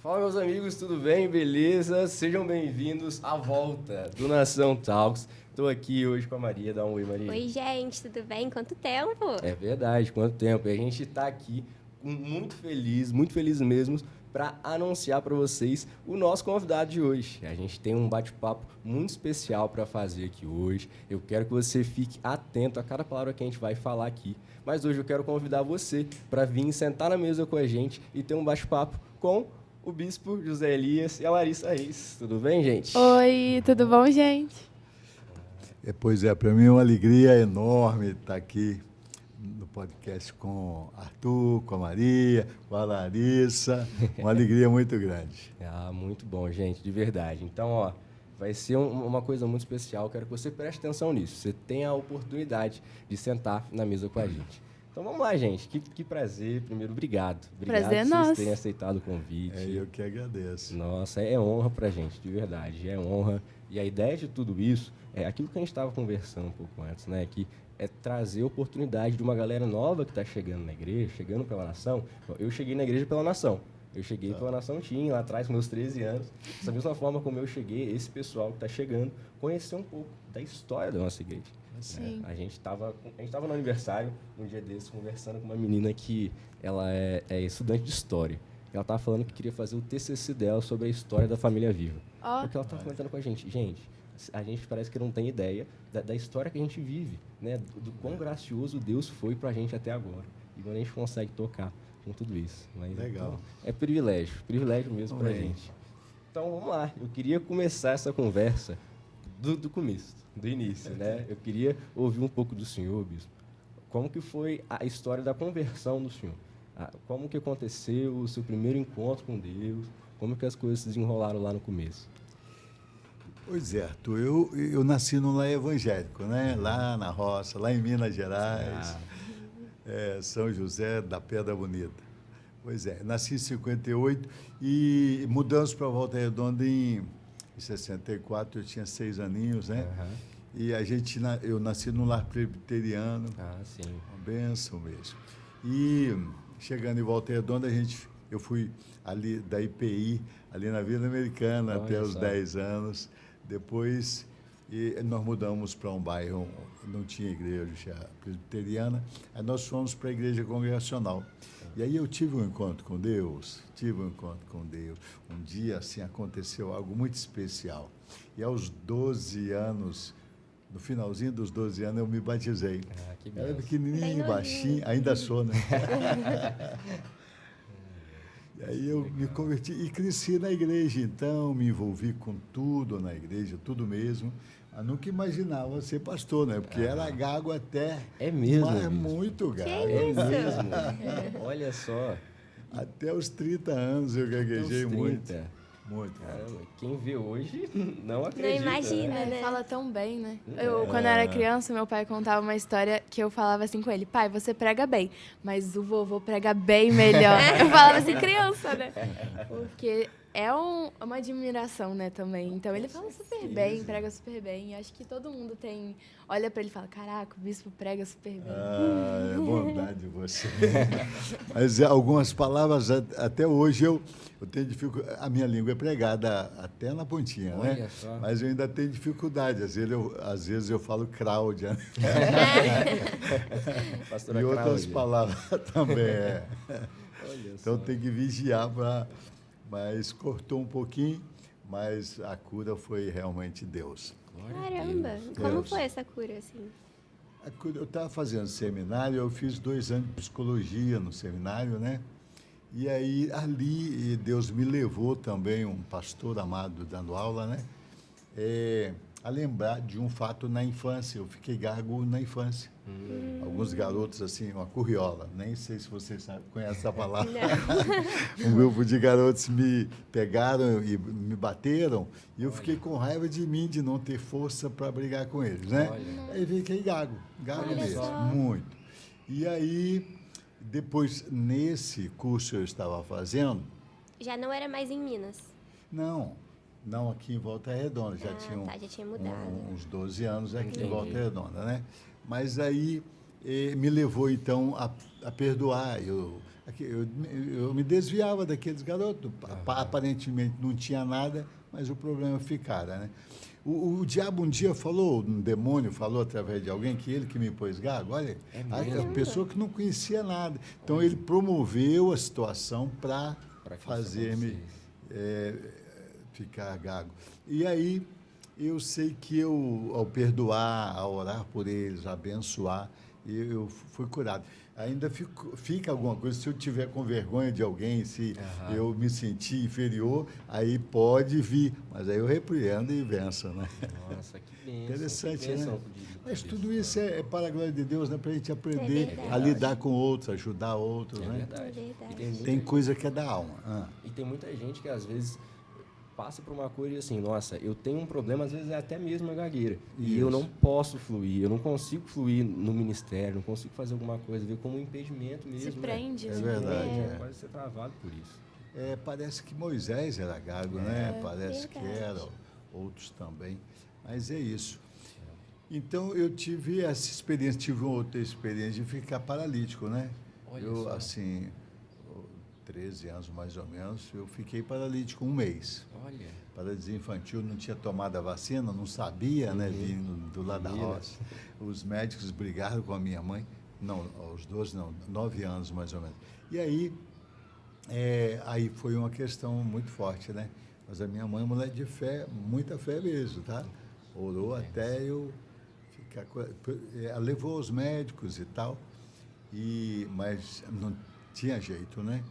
Fala, meus amigos, tudo bem? Beleza? Sejam bem-vindos à volta do Nação Talks. Estou aqui hoje com a Maria. Dá um oi, Maria. Oi, gente, tudo bem? Quanto tempo? É verdade, quanto tempo. E a gente está aqui muito feliz mesmo, para anunciar para vocês o nosso convidado de hoje. A gente tem um bate-papo muito especial para fazer aqui hoje. Eu quero que você fique atento a cada palavra que a gente vai falar aqui. Mas hoje eu quero convidar você para vir sentar na mesa com a gente e ter um bate-papo com o Bispo José Elias e a Larissa Reis. Tudo bem, gente? Oi, tudo bom, gente? Pois é, para mim é uma alegria enorme estar aqui no podcast com Arthur, com a Maria, com a Larissa. Uma alegria muito grande. Muito bom, gente, de verdade. Então, ó, vai ser uma coisa muito especial. Quero que você preste atenção nisso. Você tenha a oportunidade de sentar na mesa com a gente. Então vamos lá, gente. Que prazer. Primeiro, obrigado. Obrigado Prazer é por vocês nosso. terem aceitado o convite. Eu que agradeço. Nossa, é honra pra gente, de verdade. É honra. E a ideia de tudo isso é aquilo que a gente estava conversando um pouco antes, né? Que é trazer oportunidade de uma galera nova que está chegando na igreja, chegando pela nação. Eu cheguei na igreja pela nação. Eu cheguei pela Nação Team, lá atrás, com meus 13 anos. Dessa mesma forma como eu cheguei, esse pessoal que está chegando, conhecer um pouco da história da nossa igreja. Sim. A gente estava no aniversário, um dia desses, conversando com uma menina que ela é estudante de história. Ela estava falando que queria fazer o TCC dela sobre a história da família viva. Porque ela estava comentando com a gente, a gente parece que não tem ideia da história que a gente vive, né? Do quão gracioso Deus foi para a gente até agora. E quando a gente consegue tocar com tudo isso. Mas, legal. Então, é privilégio mesmo para a gente. Então, vamos lá. Eu queria começar essa conversa do começo, do início, né? Eu queria ouvir um pouco do senhor, Bispo. Como que foi a história da conversão do senhor? Como que aconteceu o seu primeiro encontro com Deus? Como que as coisas se desenrolaram lá no começo? Pois é, Arthur, eu nasci num lar evangélico, né? Lá na roça, lá em Minas Gerais, São José da Pedra Bonita. Pois é, nasci em 58 e mudamos para Volta Redonda em 64, eu tinha 6 aninhos, né? E eu nasci num lar presbiteriano, Sim. uma bênção mesmo. E chegando em Volta Redonda, eu fui ali da IPI, ali na Vila Americana, até os 10 anos. Depois, nós mudamos para um bairro, não tinha igreja presbiteriana, aí nós fomos para a igreja congregacional. E aí eu tive um encontro com Deus. Um dia, assim, aconteceu algo muito especial. E aos 12 anos, no finalzinho dos 12 anos, eu me batizei. Era pequenininho, baixinho, ainda sou, né? E aí eu me converti e cresci na igreja, então me envolvi com tudo na igreja, tudo mesmo. Eu nunca imaginava ser pastor, né? Porque era gago até... É mesmo? Mas muito gago. É mesmo? Olha só. Até os 30 anos eu gaguejei muito. Caramba, quem vê hoje não acredita. Não imagina, né? Fala tão bem, né? Quando eu era criança, meu pai contava uma história que eu falava assim com ele: pai, você prega bem, mas o vovô prega bem melhor. Eu falava assim, criança, né? Porque é uma admiração, né, também. Então, ele fala super bem, prega super bem. E acho que todo mundo olha pra ele e fala: caraca, o bispo prega super bem. É bondade você. Mas algumas palavras, até hoje, eu tenho dificuldade. A minha língua é pregada até na pontinha, Olha né? só. Mas eu ainda tenho dificuldade. Às vezes eu falo Cláudia. Né? Pastora E outras Cláudia. palavras também. Olha Então só. tem que vigiar para... Mas cortou um pouquinho, mas a cura foi realmente Deus. Caramba, como Deus. foi essa cura, assim? Eu estava fazendo seminário, eu fiz 2 anos de psicologia no seminário, né? E aí, ali, Deus me levou também, um pastor amado dando aula, né? A lembrar de um fato na infância. Eu fiquei gago na infância. Alguns garotos, assim, uma curriola, nem sei se vocês conhecem essa palavra. Um grupo de garotos me pegaram e me bateram, e eu fiquei com raiva de mim, de não ter força para brigar com eles, né? Aí fiquei gago mesmo, muito. E aí, depois, nesse curso que eu estava fazendo... Já não era mais em Minas. Não aqui em Volta Redonda, já tinha mudado. uns 12 anos aqui em Volta Redonda, né? Mas aí me levou, então, a perdoar. eu me desviava daqueles garotos. Aparentemente não tinha nada, mas o problema ficara, né? O diabo um dia falou, um demônio falou através de alguém que ele que me pôs gago. Olha, a pessoa que não conhecia nada. Então, ele promoveu a situação para fazer-me ficar gago. E aí, eu sei que ao perdoar, a orar por eles, a abençoar, eu fui curado. Ainda fica alguma coisa, se eu tiver com vergonha de alguém, se eu me sentir inferior, aí pode vir. Mas aí eu repreendo e venço, né? Nossa, que bênção. Interessante, que bênção, né? de Mas tudo pessoa. isso é para a glória de Deus, né? Para a gente aprender verdade. a lidar com outros, ajudar outros, É né? verdade. É verdade. E tem Tem coisa que é da alma. E tem muita gente que às vezes passa por uma coisa e assim, nossa, eu tenho um problema, às vezes é até mesmo a gagueira. E eu Isso. não posso fluir, eu não consigo fluir no ministério, não consigo fazer alguma coisa, ver como um impedimento mesmo. Se prende, É né? verdade. Pode ser travado por isso. Parece que Moisés era gago, né? Parece que verdade. era, outros também. Mas é isso. Então, eu tive essa experiência, tive uma outra experiência de ficar paralítico, né? Olha Eu, só. assim, 13 anos mais ou menos, eu fiquei paralítico um mês. Olha, Paralisia infantil, não tinha tomado a vacina, não sabia, né? Vindo do lado da Minas. roça. Os médicos brigaram com a minha mãe, não, aos 12, não, 9 anos mais ou menos. E aí, aí foi uma questão muito forte, né? Mas a minha mãe é mulher de fé, muita fé mesmo, tá? Orou até eu ficar... Ela levou os médicos e tal, mas não tinha jeito, né?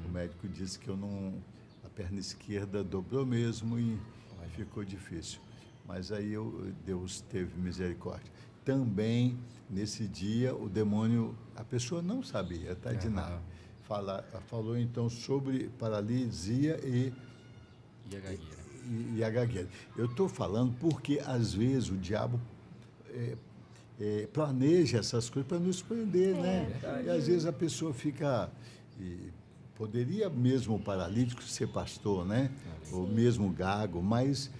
O médico disse que a perna esquerda dobrou mesmo e ficou difícil. Mas aí Deus teve misericórdia. Também, nesse dia, o demônio, a pessoa não sabia, tá? De nada. Falou então sobre paralisia e a gagueira? e a gagueira. Eu estou falando porque, às vezes, o diabo planeja essas coisas para nos prender, né? Verdade. E, às vezes, a pessoa fica... poderia mesmo o paralítico ser pastor, né? Ou mesmo gago, mas,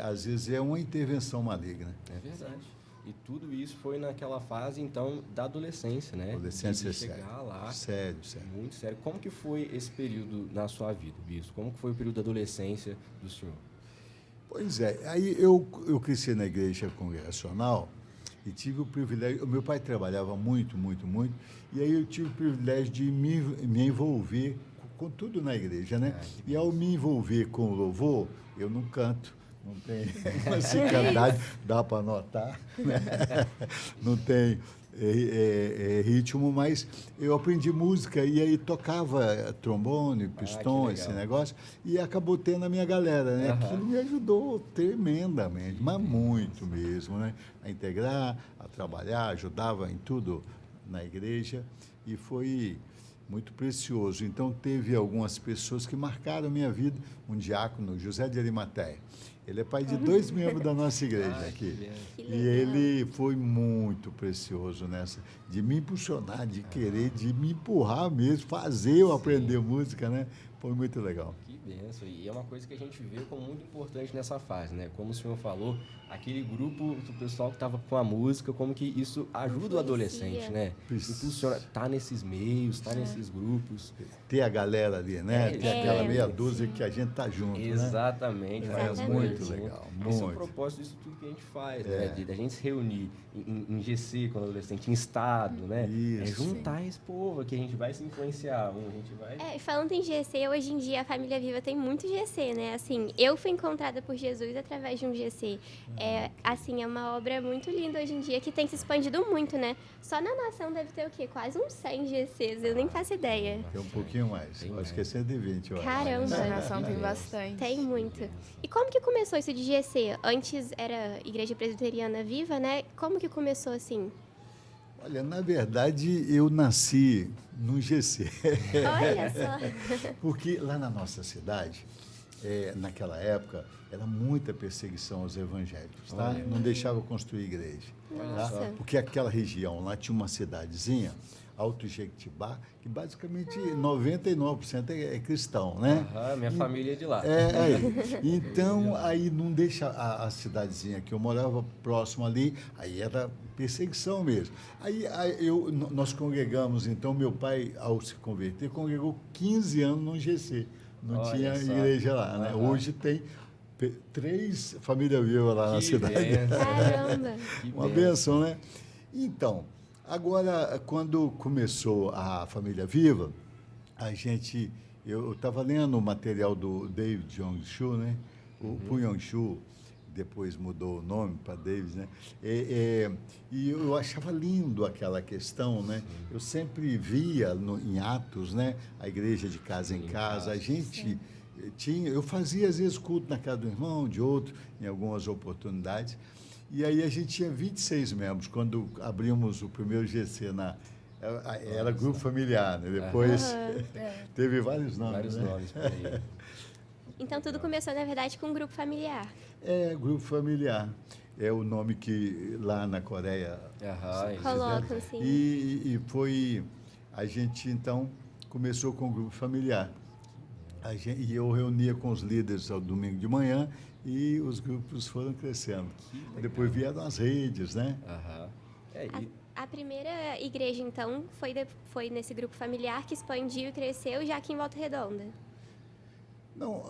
às vezes, é uma intervenção maligna. É verdade. E tudo isso foi naquela fase, então, da adolescência, né? Adolescência de chegar lá. Sério. Muito sério. Como que foi esse período na sua vida, Bispo? Como que foi o período da adolescência do senhor? Pois é. Aí eu cresci na igreja congregacional e tive o privilégio... O meu pai trabalhava muito, e aí eu tive o privilégio de me envolver com tudo na igreja, né? E ao me envolver com o louvor, eu não canto. Não tem musicalidade, dá para notar, né? Não tem ritmo, mas eu aprendi música e aí tocava trombone, pistão, esse negócio, e acabou tendo a minha galera, né? Aquilo me ajudou tremendamente, mas muito mesmo, né? A integrar, a trabalhar, ajudava em tudo na igreja e foi muito precioso. Então, teve algumas pessoas que marcaram a minha vida. Um diácono, José de Arimateia. Ele é pai de 2 membros da nossa igreja aqui. Que E legal. ele foi muito precioso nessa, de me impulsionar, de querer, de me empurrar mesmo, fazer eu aprender música, né? Foi muito legal. Que benção. E é uma coisa que a gente vê como muito importante nessa fase, né? Como o senhor falou, aquele grupo do pessoal que estava com a música, como que isso ajuda o adolescente, né? Impulsiona, tá nesses meios, tá nesses grupos. Ter a galera ali, né? Ter aquela meia dúzia que a gente tá junto, né? Exatamente. Exatamente. faz Muito junto. legal, Esse é o muito. propósito disso tudo que a gente faz, né? Da gente se reunir em GC quando adolescente, em estado, né? Isso. Juntar esse povo que a gente vai se influenciar, a gente vai... E falando em GC, hoje em dia a Família Viva tem muito GC, né? Assim, eu fui encontrada por Jesus através de um GC. É uma obra muito linda hoje em dia, que tem se expandido muito, né? Só na nação deve ter o quê? Quase uns 100 GCs, eu nem faço ideia. Tem um pouquinho mais. Tem Acho mais. que é 120, eu acho. Caramba! Na nação tem bastante. Tem muito. E como que começou isso de GC? Antes era Igreja Presbiteriana Viva, né? Como que começou assim? Olha, na verdade, eu nasci num GC. Olha só. Porque lá na nossa cidade, naquela época, era muita perseguição aos evangélicos, tá? Olha. Não deixava construir igreja. Tá? Nossa. Porque aquela região lá tinha uma cidadezinha, Alto Jequitibá, que basicamente 99% é cristão, né? Aham, minha família é de lá. Então, aí não deixa a cidadezinha que eu morava próximo ali, aí era perseguição mesmo. Nós congregamos, então, meu pai, ao se converter, congregou 15 anos no GC. Não Olha tinha só. igreja lá, né? Aham. Hoje tem 3 famílias vivas lá na Que cidade. benção. Caramba. Que Uma benção, né? Então, agora, quando começou a Família Viva, eu estava lendo o material do David Jong-Shu, né? O Puyong-Shu, depois mudou o nome para David, né? E eu achava lindo aquela questão, né? Eu sempre via em Atos, né? A igreja de casa em casa, a gente eu fazia às vezes culto na casa do irmão, de outro, em algumas oportunidades. E aí a gente tinha 26 membros quando abrimos o primeiro GC era grupo familiar, né? Depois teve vários nomes. Vários né? nomes por aí. Então tudo começou, na verdade, com um grupo familiar. Grupo familiar. É o nome que lá na Coreia Aham, Colocam, sim. E foi. A gente então começou com o grupo familiar. E eu reunia com os líderes ao domingo de manhã e os grupos foram crescendo. Depois vieram as redes, né? Aham. A primeira igreja, então, foi nesse grupo familiar que expandiu e cresceu, já aqui em Volta Redonda. Não,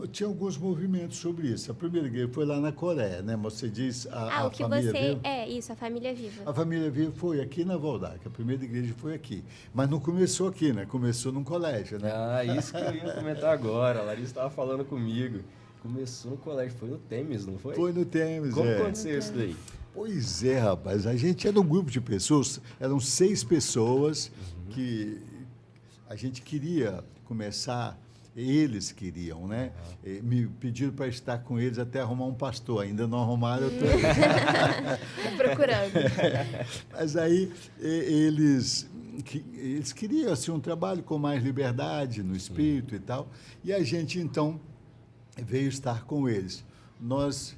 tinha alguns movimentos sobre isso. A primeira igreja foi lá na Coreia, né? Você diz a o que família você... Viva. Isso, a Família Viva. A Família Viva foi aqui na Valdac, a primeira igreja foi aqui. Mas não começou aqui, né? Começou num colégio, né? Isso que eu ia comentar agora. A Larissa estava falando comigo. Começou no colégio, foi no Temes, não foi? Foi no Temes, Como aconteceu isso daí? Pois é, rapaz. A gente era um grupo de pessoas, eram 6 pessoas que a gente queria começar, eles queriam, né? Me pediram para estar com eles até arrumar um pastor. Ainda não arrumaram, eu estou Procurando. Mas aí eles queriam assim, um trabalho com mais liberdade no espírito e tal. E a gente, então, veio estar com eles. Nós,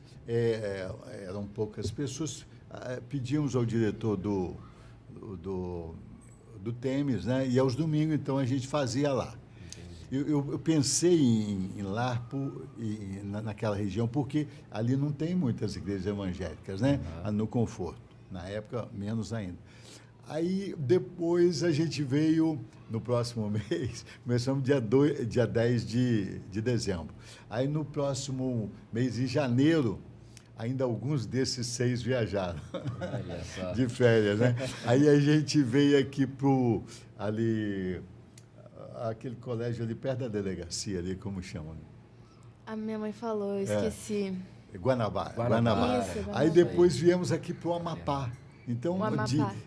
eram poucas pessoas, pedimos ao diretor do Temes, né? E aos domingos, então, a gente fazia lá. Eu pensei em Larpo, naquela região, porque ali não tem muitas igrejas evangélicas, né? No Conforto. Na época, menos ainda. Aí, depois, a gente veio, no próximo mês, começamos dia 10 de dezembro. Aí, no próximo mês, em janeiro, ainda alguns desses 6 viajaram de férias, né? Aí a gente veio aqui aquele colégio ali perto da delegacia, ali, como chama? A minha mãe falou, eu esqueci. Guanabara. Isso, Guanabara. Aí depois viemos aqui para o Amapá. Então,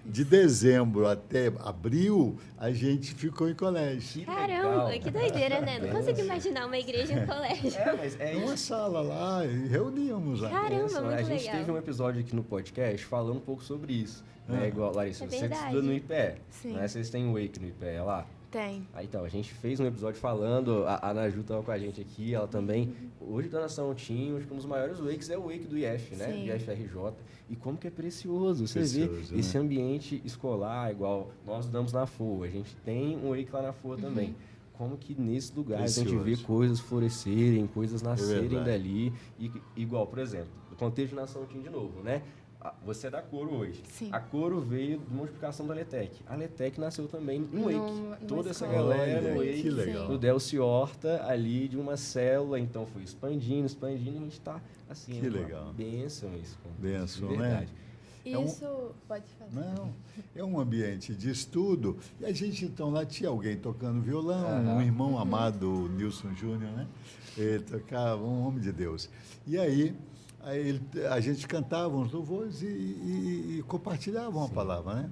de dezembro até abril, a gente ficou em colégio. Caramba, que doideira, né? Não consigo imaginar uma igreja em colégio. Mas é Uma isso. sala lá, e reuníamos lá. Caramba, muito A gente legal. teve um episódio aqui no podcast falando um pouco sobre isso. Né? Igual, Larissa, É você verdade. estuda no IPE. Sim. Né? Vocês têm o Wake no IPE lá? Tem. Aí, então, a gente fez um episódio falando, a Naju estava com a gente aqui, ela também, hoje da Nação Team, um dos maiores wakes é o wake do IF, né? Sim. Do IFRJ. E como que é precioso, você vê Precioso, esse né? ambiente escolar, igual nós damos na FOA, a gente tem um wake lá na FOA também. Como que nesse lugar a gente vê Precioso. coisas florescerem, coisas nascerem verdade. dali. Igual, por exemplo, no contexto de Nação Team de novo, né? Você é da Coro hoje. Sim. A Coro veio de multiplicação da Letec. A Letec nasceu também no Wake. Numa Toda essa escola. galera no Olha, Wake. que legal. Do Delci Horta, ali de uma célula, então foi expandindo, e a gente está assim. Que uma legal. Bênção isso. Bênção, de verdade. Isso, pode falar. Não, é um ambiente de estudo. E a gente, então, lá tinha alguém tocando violão, um irmão amado, o Nilson Júnior, né? Ele tocava, um homem de Deus. E aí a gente cantava uns louvores e compartilhava a palavra, né?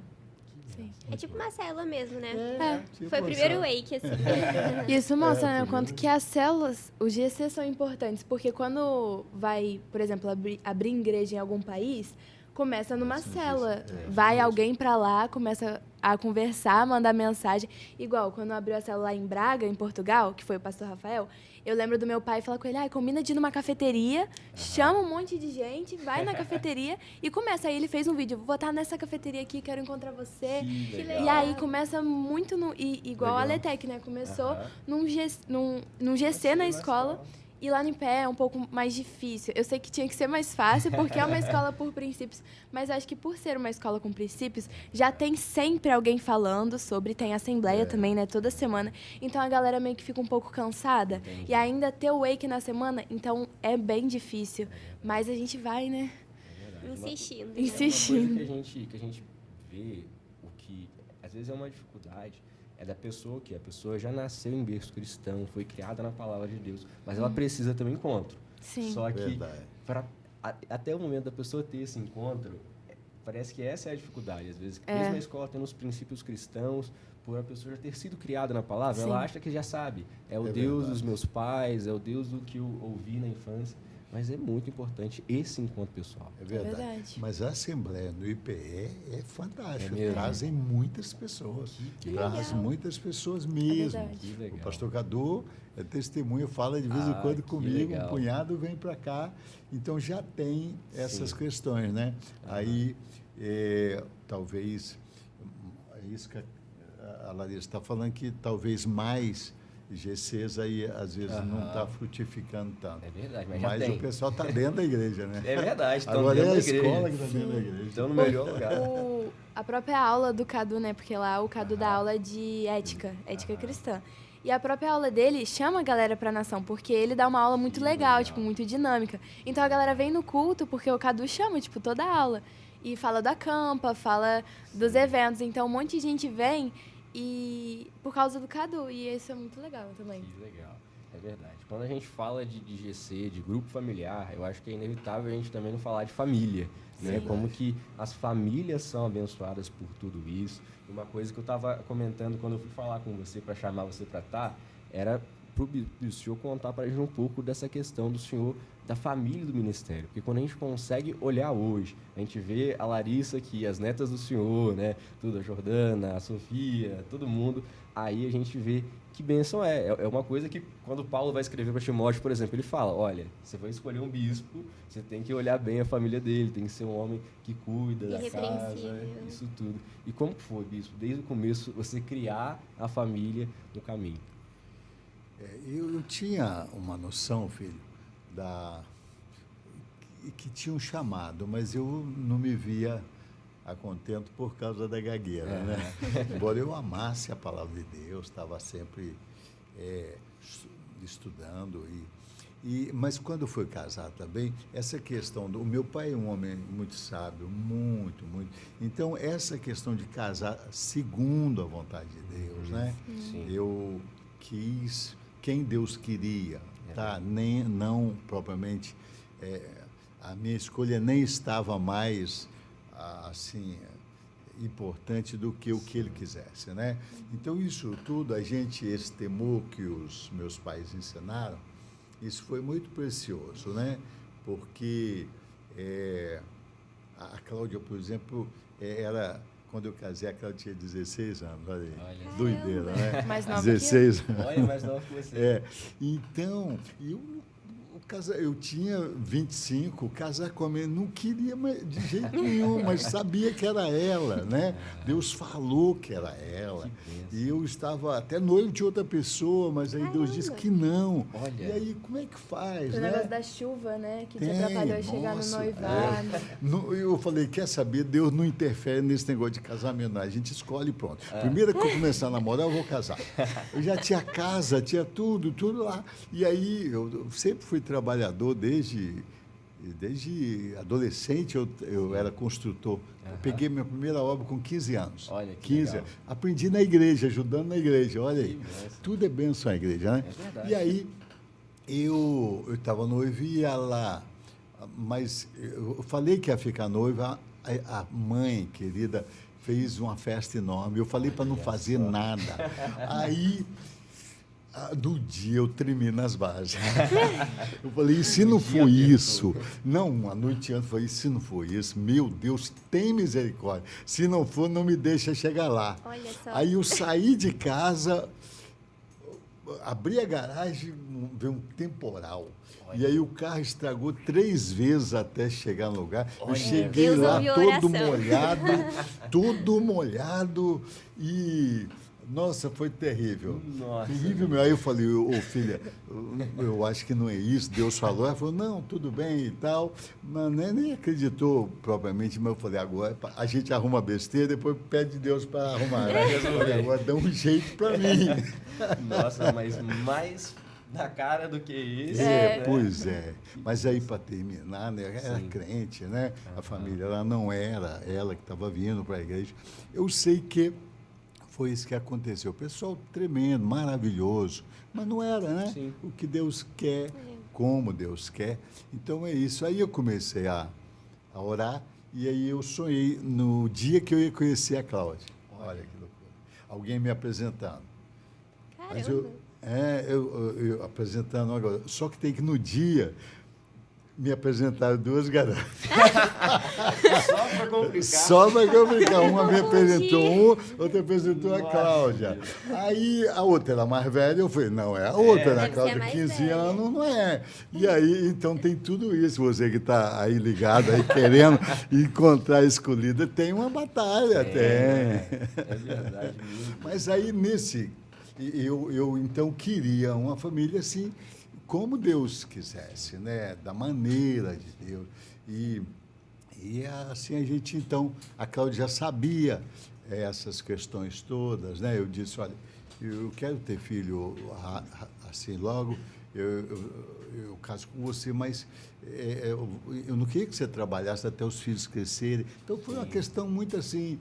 Sim. É tipo uma célula mesmo, né? Tipo Foi o uma primeiro célula. wake, assim. Isso mostra, né, o primeiro. quanto que as células, os GC são importantes, porque quando vai, por exemplo, abrir igreja em algum país, começa numa célula. Vai alguém para lá, começa a conversar, mandar mensagem. Igual, quando abriu a célula lá em Braga, em Portugal, que foi o pastor Rafael, eu lembro do meu pai falar com ele, combina de ir numa cafeteria, chama um monte de gente, vai na cafeteria e começa. Aí ele fez um vídeo, vou estar nessa cafeteria aqui, quero encontrar você. Que legal. E aí começa muito, igual a Legal. Letec, né? Começou num GC na escola. E lá no pé é um pouco mais difícil. Eu sei que tinha que ser mais fácil, porque é uma escola por princípios. Mas acho que por ser uma escola com princípios, já tem sempre alguém falando sobre, tem assembleia também, né? Toda semana. Então a galera meio que fica um pouco cansada. Entendi. E ainda ter o wake na semana, então é bem difícil. Mas a gente vai, né? Insistindo. Insistindo. Uma coisa que a gente vê, o que às vezes é uma dificuldade, é da pessoa que a pessoa já nasceu em berço cristão, foi criada na palavra de Deus, mas ela precisa ter um encontro. Sim. Só que Verdade. até o momento da pessoa ter esse encontro, parece que essa é a dificuldade. Às vezes, mesmo a escola tendo os princípios cristãos, por a pessoa já ter sido criada na palavra, Sim. ela acha que já sabe. É o É Deus verdade. dos meus pais, é o Deus do que eu ouvi na infância. Mas é muito importante esse encontro pessoal. É verdade. Verdade. Mas a Assembleia no IPE é fantástica. É mesmo? Trazem muitas pessoas. Traz legal. muitas pessoas mesmo. verdade. Que legal. O pastor Cadu é testemunha, fala de vez em quando que comigo, legal. um punhado vem para cá. Então já tem essas Sim. questões, né? Aí, talvez, é isso que a Larissa está falando, que talvez mais GCs aí, às vezes, não está frutificando tanto. É verdade, mas já o tem. pessoal está dentro da igreja, né? É verdade, estão Agora é dentro a da igreja. escola que está dentro da igreja. Estão no melhor lugar. A própria aula do Cadu, né? Porque lá o Cadu dá aula de ética cristã. E a própria aula dele chama a galera pra nação, porque ele dá uma aula muito legal, tipo, muito dinâmica. Então a galera vem no culto, porque o Cadu chama, tipo, toda a aula. E fala da campa, fala dos eventos. Então um monte de gente vem e por causa do Cadu. E isso é muito legal também. Que legal, é verdade. Quando a gente fala de GC, de grupo familiar, eu acho que é inevitável a gente também não falar de família, né? Como que as famílias são abençoadas por tudo isso. E uma coisa que eu estava comentando quando eu fui falar com você para chamar você para estar, era para o senhor contar para a gente um pouco dessa questão do senhor, da família do ministério. Porque quando a gente consegue olhar hoje, a gente vê a Larissa aqui, as netas do senhor, né? Tudo, a Jordana, a Sofia, todo mundo. Aí a gente vê que bênção é. É uma coisa que, quando Paulo vai escrever para Timóteo, por exemplo, ele fala, olha, você vai escolher um bispo, você tem que olhar bem a família dele, tem que ser um homem que cuida da casa, Irrepreensível. isso tudo. E como que foi, bispo? Desde o começo, você criar a família no caminho? Eu tinha uma noção, filho, que tinha um chamado, mas eu não me via a contento por causa da gagueira, né? Embora eu amasse a palavra de Deus, estava sempre estudando. Mas quando eu fui casar também, essa questão o meu pai é um homem muito sábio, muito, muito. Então, essa questão de casar segundo a vontade de Deus, né? Sim. Eu quis quem Deus queria, tá? Não propriamente, a minha escolha nem estava mais assim importante do que o que ele quisesse, né? Então isso tudo, esse temor que os meus pais ensinaram, isso foi muito precioso, né? Porque a Cláudia, por exemplo, quando eu casei, a Cláudia tinha 16 anos, olha aí, Olha. doideira, né? Mais nova 16 anos. Olha, mais nova que você. Então, eu tinha 25, casar com a minha, não queria de jeito nenhum, mas sabia que era ela, né? Deus falou que era ela. E eu estava até noivo de outra pessoa, mas aí Deus disse que não. Olha. E aí, como é que faz, O né? negócio da chuva, né? Que te Tem, atrapalhou a chegar no nossa, noivado. Eu falei, quer saber, Deus não interfere nesse negócio de casamento, não. A gente escolhe e pronto. Primeiro que eu começar a namorar, eu vou casar. Eu já tinha casa, tinha tudo lá. E aí, eu sempre fui trabalhador desde adolescente, eu era construtor. Eu peguei minha primeira obra com 15 anos. Olha, que 15 legal. anos. Aprendi na igreja, ajudando na igreja, olha aí. Que bênção. Tudo é bênção na igreja, né? É verdade. E aí, eu estava noivo e ia lá, mas eu falei que ia ficar noiva, a mãe querida fez uma festa enorme. Eu falei para não fazer nada. Aí No dia eu tremi nas bases. Eu falei, e se não for isso? Não, a noite antes eu falei, se não for isso, meu Deus, tem misericórdia. Se não for, não me deixa chegar lá. Olha só. Aí eu saí de casa, abri a garagem, veio um temporal. E aí o carro estragou 3 vezes até chegar no lugar. Eu cheguei Deus lá ouviu a todo oração. todo molhado e... Nossa, foi terrível. Nossa. Terrível mesmo. Aí eu falei, ô filha, eu acho que não é isso. Deus falou. Ela falou, não, tudo bem e tal. Mas nem acreditou propriamente, mas eu falei, agora a gente arruma besteira, depois pede Deus para arrumar. Né? Eu falei, agora dá um jeito para mim. Nossa, mas mais na cara do que isso. Pois é. Mas aí, para terminar, né, era crente, né? A família ela não era ela que estava vindo para a igreja. Eu sei que foi isso que aconteceu. O pessoal tremendo, maravilhoso, mas não era, né? Sim. O que Deus quer, como Deus quer. Então é isso. Aí eu comecei a orar e aí eu sonhei no dia que eu ia conhecer a Cláudia. Olha que loucura. Alguém me apresentando. Mas eu apresentando agora. Só que tem que no dia me apresentaram 2 garotas. Só para complicar. Só para complicar. Uma me apresentou outra apresentou a Cláudia. Aí a outra era mais velha, eu falei, não, é a outra, né? A Deve ser Cláudia, mais 15 velha. anos, não é. E aí, então tem tudo isso. Você que está aí ligado, aí querendo encontrar a escolhida, tem uma batalha, tem. É verdade mesmo. Mas aí, eu então queria uma família assim, como Deus quisesse, né? Da maneira de Deus. E assim a gente, então, a Cláudia já sabia essas questões todas, né? Eu disse, olha, eu quero ter filho assim logo, eu caso com você, mas eu não queria que você trabalhasse até os filhos crescerem. Então, foi uma questão muito assim,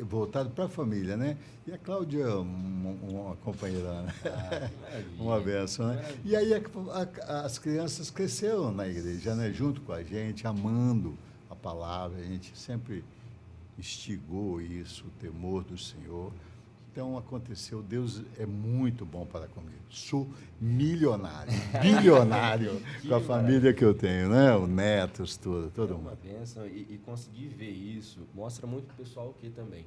voltada para a família, né? E a Cláudia, uma companheira, né? Uma benção, né? E aí as crianças cresceram na igreja, né? Junto com a gente, amando a palavra. A gente sempre instigou isso, o temor do Senhor. Então, aconteceu. Deus é muito bom para comigo. Sou milionário, bilionário com a família que eu tenho, né? Os netos, todo É uma mundo. bênção e conseguir ver isso mostra muito pro pessoal o que também.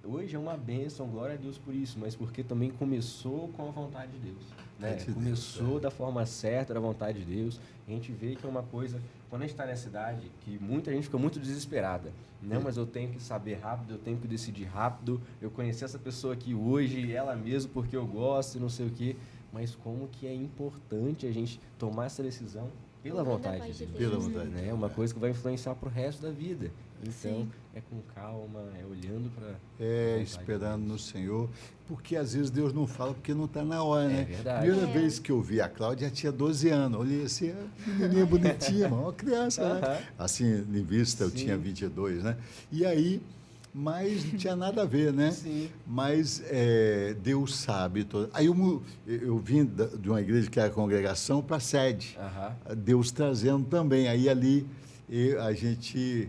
Hoje é uma bênção, glória a Deus por isso, mas porque também começou com a vontade de Deus. Né? Começou da forma certa, da vontade de Deus. A gente vê que é uma coisa, quando a gente está nessa idade, que muita gente fica muito desesperada. Não, mas eu tenho que saber rápido, eu tenho que decidir rápido. Eu conheci essa pessoa aqui hoje, ela mesmo, porque eu gosto e não sei o quê. Mas como que é importante a gente tomar essa decisão pela vontade de Deus. Pela vontade de Né? É Deus. uma coisa que vai influenciar para o resto da vida. Então, é com calma, é olhando para... Esperando no Senhor, porque às vezes Deus não fala porque não está na hora, né? verdade. Primeira vez que eu vi a Cláudia, tinha 12 anos. Olhei assim, menininha bonitinha, uma criança, né? Assim, em vista, eu tinha 22, né? E aí, mas não tinha nada a ver, né? Sim. Mas Deus sabe. Aí eu vim de uma igreja que era congregação para a sede. Deus trazendo também. Aí ali a gente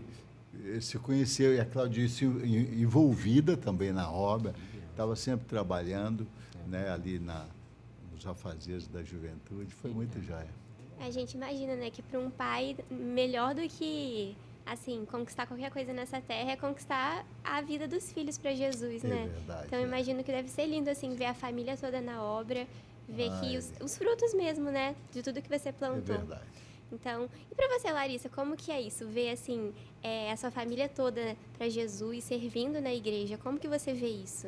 se conheceu e a Claudice envolvida também na obra, estava sempre trabalhando, né, ali nos afazeres da juventude, foi muito joia. A gente imagina, né, que para um pai, melhor do que, assim, conquistar qualquer coisa nessa terra é conquistar a vida dos filhos para Jesus, né? Verdade, então, eu imagino que deve ser lindo, assim, ver a família toda na obra, ver que os frutos mesmo, né, de tudo que você plantou. É verdade. Então, e para você, Larissa, como que é isso? Ver, assim, a sua família toda para Jesus, servindo na igreja, como que você vê isso?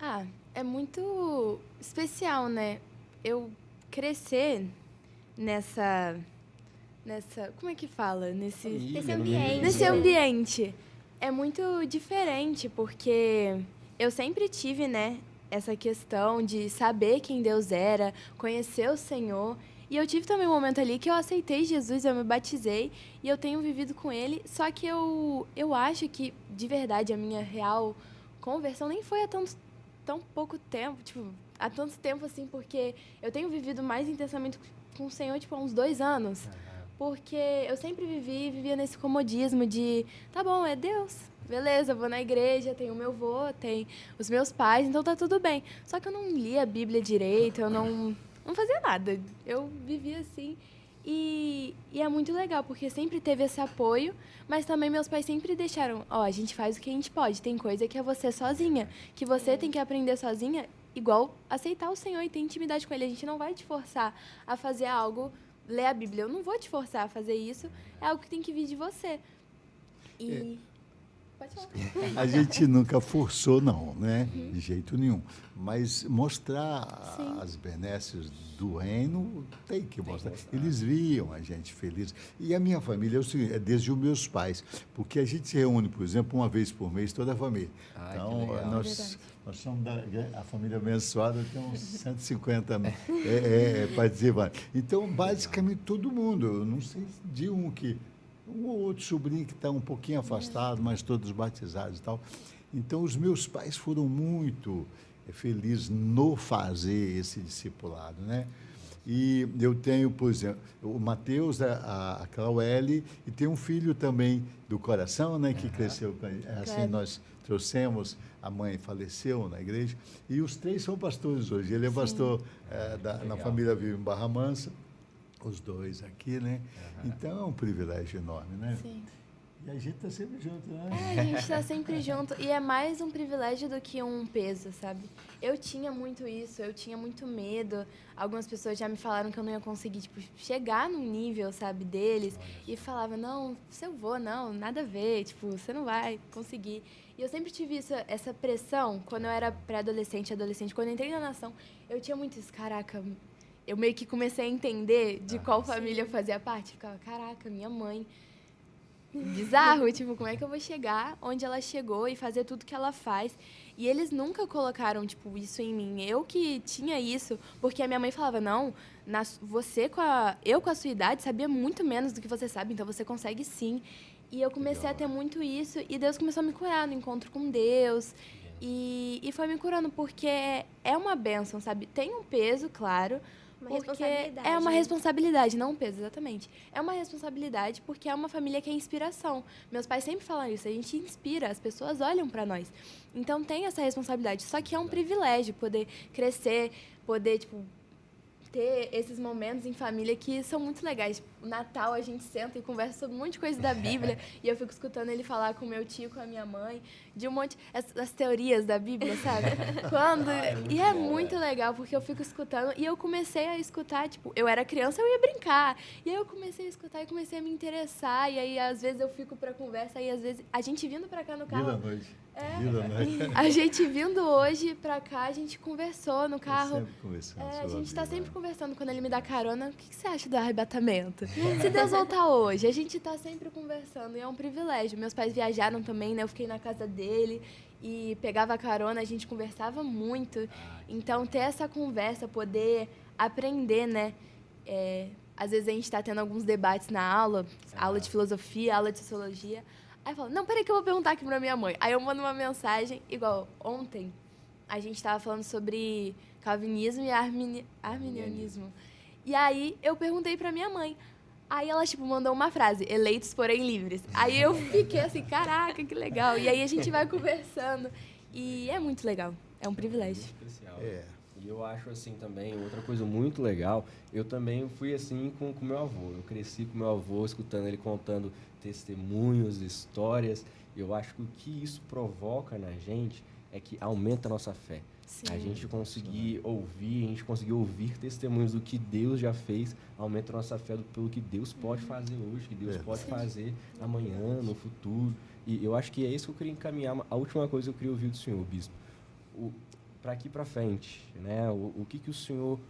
Ah, é muito especial, né? Eu crescer nessa como é que fala? Nesse Família, ambiente. Nesse ambiente. É muito diferente, porque eu sempre tive, né, essa questão de saber quem Deus era, conhecer o Senhor. E eu tive também um momento ali que eu aceitei Jesus, eu me batizei e eu tenho vivido com Ele. Só que eu acho que, de verdade, a minha real conversão nem foi há tão pouco tempo, tipo, há tanto tempo assim, porque eu tenho vivido mais intensamente com o Senhor, tipo, há uns 2 anos. Porque eu sempre vivia nesse comodismo de, tá bom, é Deus, beleza, vou na igreja, tem o meu avô, tem os meus pais, então tá tudo bem. Só que eu não lia a Bíblia direito, eu não fazia nada. Eu vivia assim. E é muito legal, porque sempre teve esse apoio, mas também meus pais sempre deixaram, a gente faz o que a gente pode, tem coisa que é você sozinha, que você tem que aprender sozinha, igual aceitar o Senhor e ter intimidade com Ele. A gente não vai te forçar a fazer algo, ler a Bíblia, eu não vou te forçar a fazer isso, é algo que tem que vir de você. E... Pode falar. A gente nunca forçou, não, né? De jeito nenhum. Mas mostrar Sim. as benesses do reino, tem que mostrar. Eles viam a gente feliz. E a minha família é o seguinte, é desde os meus pais. Porque a gente se reúne, por exemplo, uma vez por mês, toda a família. Ai, que Então, legal. nós somos a família abençoada, tem uns 150 participantes. Então, basicamente, todo mundo. Eu não sei de um ou outro sobrinho que está um pouquinho afastado, mas todos batizados e tal. Então, os meus pais foram muito felizes no fazer esse discipulado, né? E eu tenho, por exemplo, o Mateus, a Claueli, e tem um filho também do coração, né, que cresceu. Assim, nós trouxemos, a mãe faleceu na igreja, e os três são pastores hoje. Ele é pastor na família Viva em Barra Mansa, os dois aqui, né? Então é um privilégio enorme, né? Sim. E a gente está sempre junto, né? A gente está sempre junto. E é mais um privilégio do que um peso, sabe? Eu tinha muito isso, eu tinha muito medo. Algumas pessoas já me falaram que eu não ia conseguir, tipo, chegar no nível, sabe, deles. E falava, não, se eu vou, não, nada a ver, tipo, você não vai conseguir. E eu sempre tive essa pressão quando eu era pré-adolescente, adolescente. Quando eu entrei na Nação, eu tinha muito isso, caraca, eu meio que comecei a entender de qual família eu fazia parte. Ficava, caraca, minha mãe. Bizarro, tipo, como é que eu vou chegar onde ela chegou e fazer tudo que ela faz? E eles nunca colocaram, tipo, isso em mim. Eu que tinha isso, porque a minha mãe falava, não, eu com a sua idade sabia muito menos do que você sabe, então você consegue sim. E eu comecei a ter muito isso, e Deus começou a me curar no encontro com Deus. E foi me curando, porque é uma bênção, sabe? Tem um peso, claro, Uma porque responsabilidade. é uma responsabilidade, não um peso, exatamente. É uma responsabilidade porque é uma família que é inspiração. Meus pais sempre falam isso, a gente inspira, as pessoas olham para nós. Então tem essa responsabilidade, só que é um privilégio poder crescer, poder, tipo, ter esses momentos em família que são muito legais. O Natal a gente senta e conversa sobre um monte de coisa da Bíblia e eu fico escutando ele falar com meu tio, com a minha mãe, de um monte as teorias da Bíblia, sabe? E é muito legal porque eu fico escutando e eu comecei a escutar, tipo, eu era criança, eu ia brincar. E aí eu comecei a escutar e comecei a me interessar e aí às vezes eu fico pra conversa e às vezes a gente vindo pra cá no carro. Vila Noite. Vila Noite. A gente vindo hoje pra cá, a gente conversou no carro. Sempre conversando A sobre gente tá vida, sempre né? conversando quando ele me dá carona. O que você acha do arrebatamento? Se Deus voltar hoje, a gente tá sempre conversando e é um privilégio. Meus pais viajaram também, né? Eu fiquei na casa dele e pegava carona, a gente conversava muito. Então, ter essa conversa, poder aprender, né? Às vezes a gente tá tendo alguns debates na aula, aula de filosofia, aula de sociologia. Aí eu falo, não, peraí que eu vou perguntar aqui pra minha mãe. Aí eu mando uma mensagem, igual ontem, a gente estava falando sobre calvinismo e arminianismo. E aí eu perguntei pra minha mãe. Aí ela, tipo, mandou uma frase, eleitos porém livres. Aí eu fiquei assim, caraca, que legal. E aí a gente vai conversando. E é muito legal, é um privilégio. Muito especial. E eu acho assim também, outra coisa muito legal, eu também fui assim com meu avô. Eu cresci com meu avô, escutando ele contando testemunhos, histórias. Eu acho que o que isso provoca na gente é que aumenta a nossa fé. Sim. A gente conseguir ouvir testemunhos do que Deus já fez, aumenta a nossa fé pelo que Deus pode fazer hoje, que Deus pode fazer amanhã, no futuro. E eu acho que é isso que eu queria encaminhar. A última coisa que eu queria ouvir do senhor, bispo. Para aqui para frente, né? O que o senhor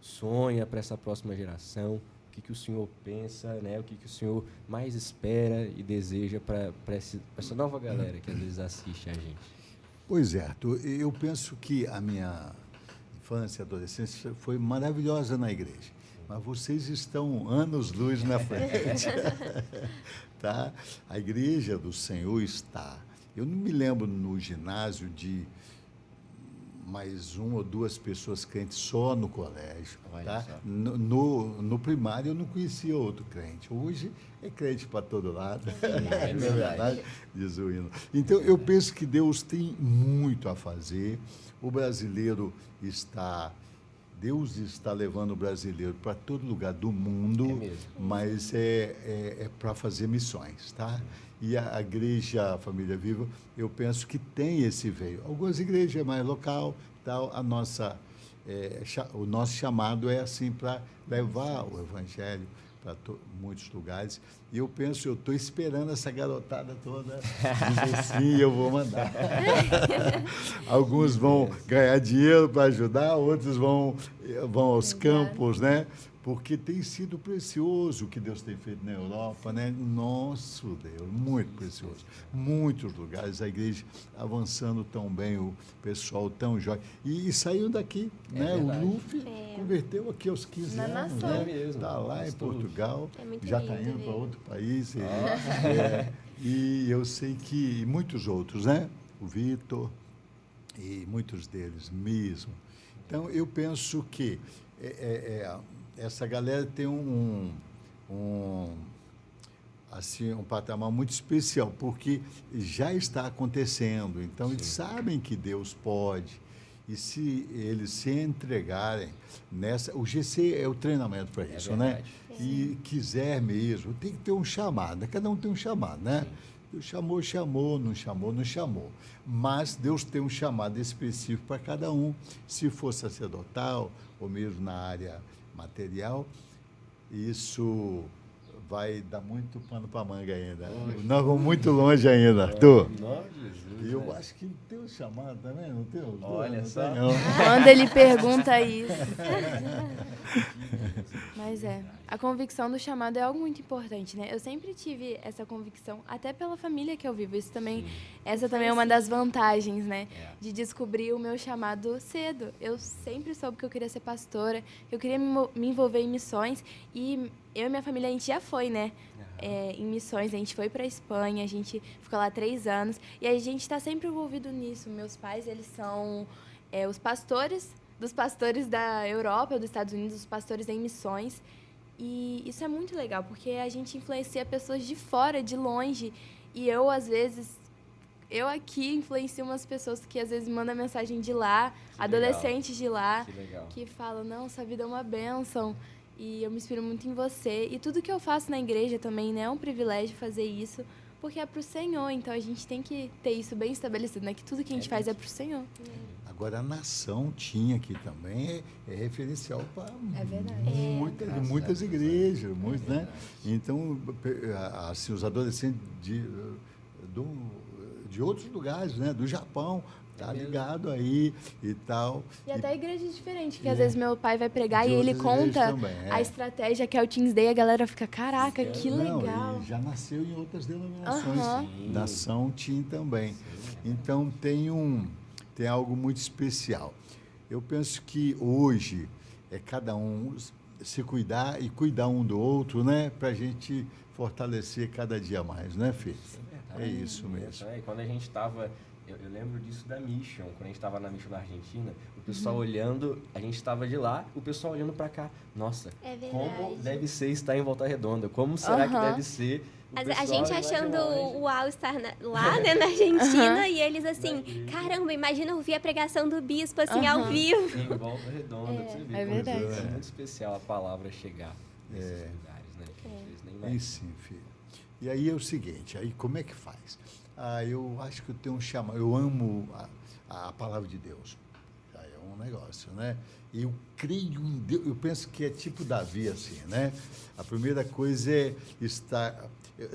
sonha para essa próxima geração? O que o senhor pensa, né? O que o senhor mais espera e deseja para essa nova galera que às vezes assiste a gente? Pois é, Arthur, eu penso que a minha infância e adolescência foi maravilhosa na igreja, mas vocês estão anos-luz na frente. Tá? A igreja do Senhor está. Eu não me lembro no ginásio de mais 1 ou 2 pessoas crentes só no colégio. Olha Tá? só. No primário eu não conhecia outro crente. Hoje é crente para todo lado. É verdade. Diz o hino. Então, eu penso que Deus tem muito a fazer. O brasileiro Deus está levando o brasileiro para todo lugar do mundo, É mesmo. mas é para fazer missões, tá? E a igreja Família Viva, eu penso que tem esse veio. Algumas igrejas é mais local, tal. O nosso chamado é assim para levar o evangelho para muitos lugares. E eu penso, eu estou esperando essa garotada toda dizer sim, eu vou mandar. Alguns vão ganhar dinheiro para ajudar, outros vão aos campos, né? Porque tem sido precioso o que Deus tem feito na Europa, né? Nosso Deus, muito precioso. Muitos lugares, a igreja avançando tão bem, o pessoal tão jóia. E saiu daqui, né? verdade. O Luffy converteu aqui aos 15 Na anos, nação. né? É mesmo. Está lá em Pastor Luffy. Portugal, É muito já está lindo indo para ver. outro país. E eu sei que e muitos outros, né? O Vitor e muitos deles mesmo. Então, eu penso que essa galera tem assim, um patamar muito especial, porque já está acontecendo. Então, eles sabem que Deus pode. E se eles se entregarem o GC é o treinamento para isso, né? verdade. E quiser mesmo, tem que ter um chamado, né? Cada um tem um chamado, né? Deus chamou, não chamou. Mas Deus tem um chamado específico para cada um. Se for sacerdotal ou mesmo na área material, isso vai dar muito pano para manga ainda. Nós vamos muito longe ainda, Arthur. Em nome de Jesus. E eu né? acho que tem um chamado também, não tem? Os dois? Olha Não só. tem, não. Quando ele pergunta isso. Mas a convicção do chamado é algo muito importante, né? Eu sempre tive essa convicção, até pela família que eu vivo. Isso também, essa também é uma das vantagens, né? De descobrir o meu chamado cedo. Eu sempre soube que eu queria ser pastora, que eu queria me envolver em missões. E eu e minha família, a gente já foi, né? Em missões, a gente foi para a Espanha, a gente ficou lá 3 anos. E a gente está sempre envolvido nisso. Meus pais, eles são os pastores dos pastores da Europa, dos Estados Unidos, os pastores em missões. E isso é muito legal, porque a gente influencia pessoas de fora, de longe. E eu, às vezes, aqui influencio umas pessoas que, às vezes, mandam mensagem de lá, Que adolescentes de lá, Que legal. que falam, não, sua vida é uma bênção. E eu me inspiro muito em você. E tudo que eu faço na igreja também, né, é um privilégio fazer isso, porque é para o Senhor. Então, a gente tem que ter isso bem estabelecido, né? Que tudo que a gente faz é para o Senhor. Agora, a nação tinha aqui também, é referencial para verdade. muitas igrejas, muitos, né? Então, assim, os adolescentes de outros lugares, né? Do Japão, tá ligado aí e tal. E até igrejas diferentes, que às vezes meu pai vai pregar De e ele outras igrejas conta também, a estratégia que é o Teens Day, a galera fica, caraca, que Não, legal. e já nasceu em outras denominações. Aham. Nação Team também. Então, tem algo muito especial. Eu penso que hoje é cada um se cuidar e cuidar um do outro, né? Para a gente fortalecer cada dia mais, né, Fê? É isso mesmo. E quando a gente estava... Eu lembro disso da Mission, quando a gente estava na Mission da Argentina, o pessoal olhando, a gente estava de lá, o pessoal olhando para cá. Nossa, É verdade. como deve ser estar em Volta Redonda? Como será que deve ser o A pessoal gente lá achando de longe? uau estar lá, né, na Argentina, e eles assim, caramba, imagina ouvir a pregação do bispo, assim, ao vivo. Em Volta Redonda, pra você ver é como verdade. é muito especial a palavra chegar nesses lugares, né? Vocês nem E imaginam. sim, filho. E aí é o seguinte, aí como é que faz? Eu acho que eu tenho um chamado, eu amo a palavra de Deus. Já é um negócio, né? Eu creio em Deus, eu penso que é tipo Davi, assim, né? A primeira coisa é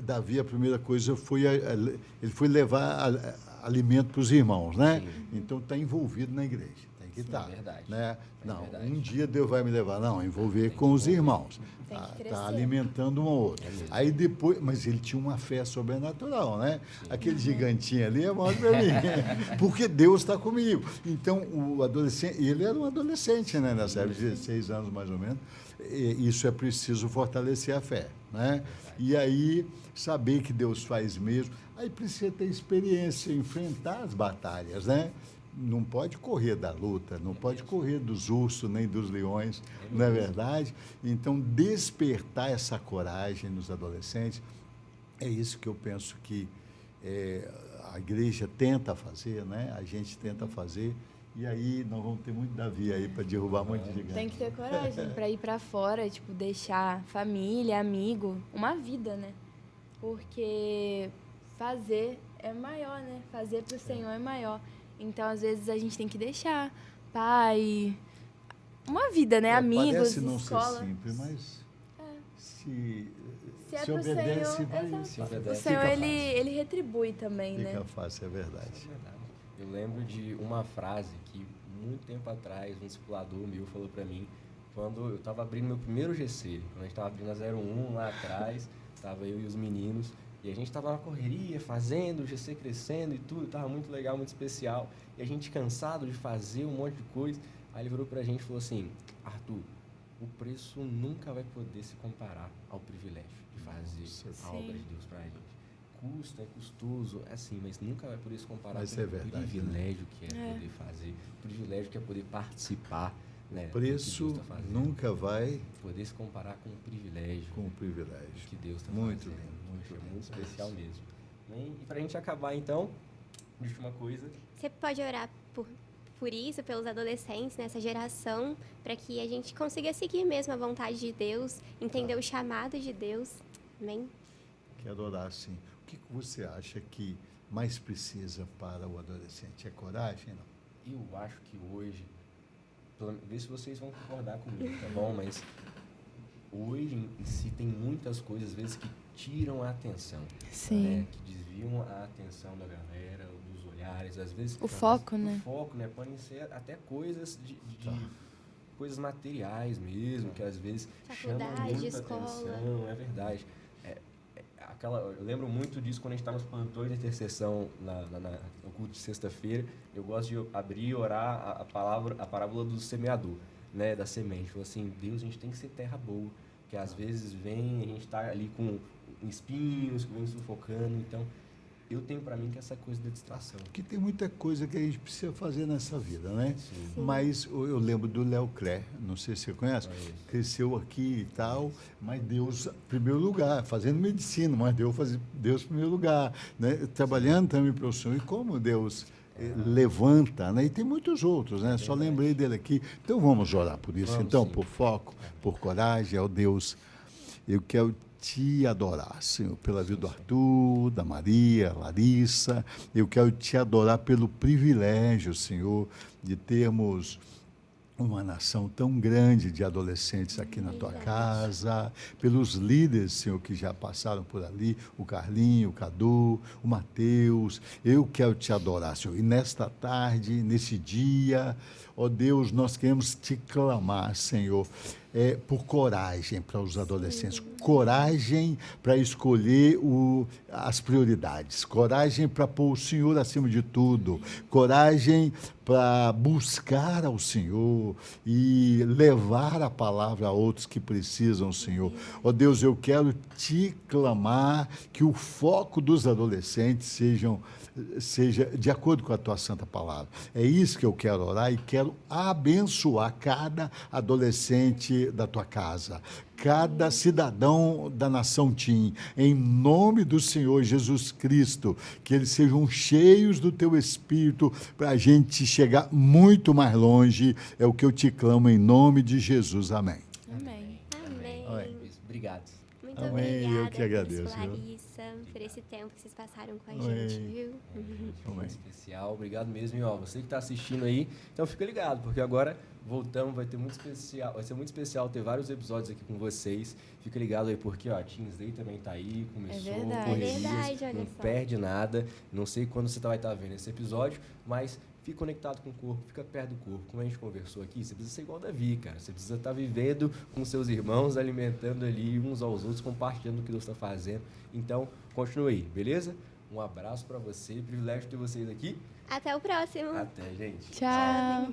Davi, a primeira coisa foi, ele foi levar alimento para os irmãos, né? Sim. Então está envolvido na igreja, tem que estar. verdade. Né? É Não, verdade. um dia Deus vai me levar, não, envolver com os irmãos. Tem que crescer. Está alimentando um ao outro. Aí depois, mas ele tinha uma fé sobrenatural, né? Aquele gigantinho ali é maior para mim, porque Deus está comigo. Então, o adolescente, ele era um adolescente, né? Nessa época, 16 anos mais ou menos. E isso é preciso fortalecer a fé, né? E aí, saber que Deus faz mesmo. Aí precisa ter experiência, enfrentar as batalhas, né? não pode correr da luta, não pode correr dos ursos nem dos leões, não é verdade? Então, despertar essa coragem nos adolescentes, é isso que eu penso que a igreja tenta fazer, né? A gente tenta fazer, e aí nós vamos ter muito Davi aí para derrubar muito gigante. Tem que ter coragem para ir para fora, tipo, deixar família, amigo, uma vida, né? Porque fazer é maior, né? Fazer para o Senhor é maior. Então, às vezes, a gente tem que deixar pai, uma vida, né? Amigos, parece não escola. ser simples, mas se é pro obedece, Senhor, vai. exato. Se O obedece, Senhor, fica ele retribui também, Fica né? fácil, é verdade. É verdade. Eu lembro de uma frase que, muito tempo atrás, um discipulador meu falou para mim, quando eu estava abrindo meu primeiro GC, quando a gente estava abrindo a 01 lá atrás, estava eu e os meninos, e a gente estava na correria, fazendo, o GC crescendo e tudo, estava muito legal, muito especial, e a gente cansado de fazer um monte de coisa. Aí ele virou pra gente e falou assim: Arthur, o preço nunca vai poder se comparar ao privilégio de fazer a obra de Deus pra gente. Custa, é custoso, é assim, mas nunca vai poder se comparar Mas com é o verdade, privilégio que é poder fazer, o privilégio que é poder participar, né, O preço do que Deus tá fazendo. nunca vai Poder se comparar com o privilégio com o privilégio. que Deus está Muito fazendo. lindo, muito lindo. Muito especial mesmo. E pra gente acabar, então, última coisa. Você pode orar por isso, pelos adolescentes, nessa geração, para que a gente consiga seguir mesmo a vontade de Deus, entender o chamado de Deus. Amém? Quero orar assim. O que você acha que mais precisa para o adolescente? É coragem? Não? Eu acho que hoje, vê se vocês vão concordar comigo, tá bom? Mas hoje em si tem muitas coisas, às vezes, que tiram a atenção. Sim. Né? Que desviam a atenção da galera, dos olhares, às vezes... O foco, né? O foco, né? Podem ser até coisas de coisas materiais mesmo, que às vezes chamam Faculdade, muita escola. atenção, é verdade. Eu lembro muito disso quando a gente está nos plantões de intercessão no culto de sexta-feira. Eu gosto de abrir e orar a parábola do semeador, né, da semente. Falou assim: Deus, a gente tem que ser terra boa, que às vezes a gente está ali com espinhos que vem sufocando. Então, eu tenho para mim que essa coisa da distração. Porque tem muita coisa que a gente precisa fazer nessa vida, né? Sim. Mas eu lembro do Léo Clé, não sei se você conhece, cresceu aqui e tal, mas Deus, em primeiro lugar, fazendo medicina, mas Deus em primeiro lugar, né? Trabalhando também para o Senhor. E como Deus levanta, né? E tem muitos outros, né? Só lembrei dele aqui. Então vamos orar por isso, Vamos, então, sim. por foco, por coragem, ó Deus. Eu quero te adorar, Senhor, pela vida do Arthur, da Maria, Larissa. Eu quero te adorar pelo privilégio, Senhor, de termos uma nação tão grande de adolescentes aqui na tua casa, pelos líderes, Senhor, que já passaram por ali, o Carlinho, o Cadu, o Mateus. Eu quero te adorar, Senhor. E nesta tarde, nesse dia, ó Deus, nós queremos te clamar, Senhor, por coragem para os adolescentes, coragem para escolher as prioridades, coragem para pôr o Senhor acima de tudo, coragem para buscar ao Senhor e levar a palavra a outros que precisam, Senhor. Ó Deus, eu quero te clamar que o foco dos adolescentes seja de acordo com a tua santa palavra. É isso que eu quero orar e quero abençoar cada adolescente da tua casa, cada cidadão da nação TIM, em nome do Senhor Jesus Cristo, que eles sejam cheios do teu Espírito para a gente chegar muito mais longe. É o que eu te clamo em nome de Jesus. Amém. Amém. Amém. Amém. Obrigado. Muito Amém. obrigada, Eu que agradeço, Bispo viu? Larissa, por esse tempo que vocês passaram com a Amém. gente, viu? Amém. Especial, obrigado mesmo. E ó, você que está assistindo aí, então fica ligado, porque agora voltamos, vai ser muito especial ter vários episódios aqui com vocês. Fica ligado aí, porque ó, a Teens Day também tá aí, começou, verdade. correrias, É verdade, olha não só. perde nada. Não sei quando você vai estar vendo esse episódio, mas fica conectado com o corpo, fica perto do corpo. Como a gente conversou aqui, você precisa ser igual Davi, cara. Você precisa estar vivendo com seus irmãos, alimentando ali uns aos outros, compartilhando o que Deus está fazendo. Então, continue aí, beleza? Um abraço para você, privilégio ter vocês aqui. Até o próximo. Até, gente. Tchau.